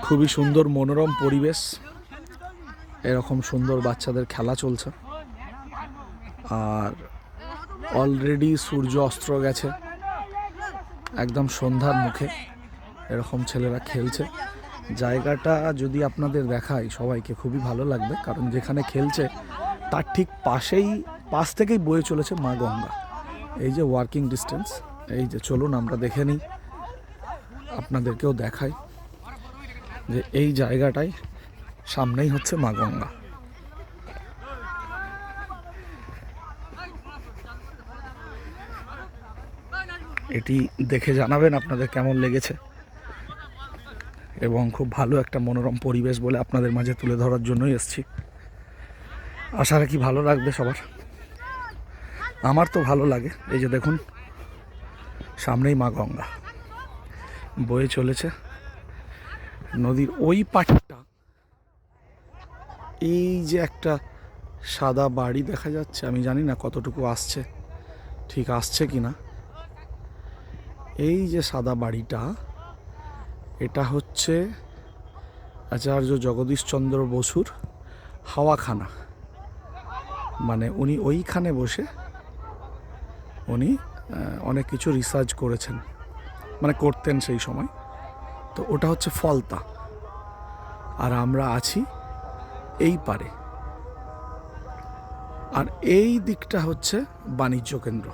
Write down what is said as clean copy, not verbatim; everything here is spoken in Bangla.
খুবই সুন্দর মনোরম পরিবেশ, এরকম সুন্দর বাচ্চাদের খেলা চলছে। আর অলরেডি সূর্য অস্ত গেছে, একদম সন্ধ্যার মুখে এরকম ছেলেরা খেলছে। জায়গাটা যদি আপনাদের দেখাই সবাইকে খুবই ভালো লাগবে, কারণ যেখানে খেলছে তার ঠিক পাশ থেকেই বয়ে চলেছে মা গঙ্গা। এই যে ওয়াকিং ডিস্টেন্স, এই যে চলুন আমরা দেখে নিই, আপনাদেরকেও দেখাই যে এই জায়গাটায় সামনেই হচ্ছে মা গঙ্গা। এটি দেখে জানাবেন আপনাদের কেমন লেগেছে, এবং খুব ভালো একটা মনোরম পরিবেশ বলে আপনাদের মাঝে তুলে ধরার জন্যই এসেছি। আশা রাখি ভালো লাগবে সবার। আমার তো ভালো লাগে। এই যে দেখুন সামনেই মা গঙ্গা বয়ে চলেছে। নদীর ওই পাটটা, এই যে একটা সাদা বাড়ি দেখা যাচ্ছে, আমি জানি না কতটুকু আসছে, ঠিক আসছে কি না। এই যে সাদা বাড়িটা, এটা হচ্ছে আচার্য জগদীশচন্দ্র বসুর হাওয়াখানা। মানে উনি ওইখানে বসে উনি অনেক কিছু রিসার্চ করেছেন, মানে করতেন সেই সময়। তো ওটা হচ্ছে ফলতা, আর আমরা আছি এই পারে, আর এই দিকটা হচ্ছে বাণিজ্য কেন্দ্র।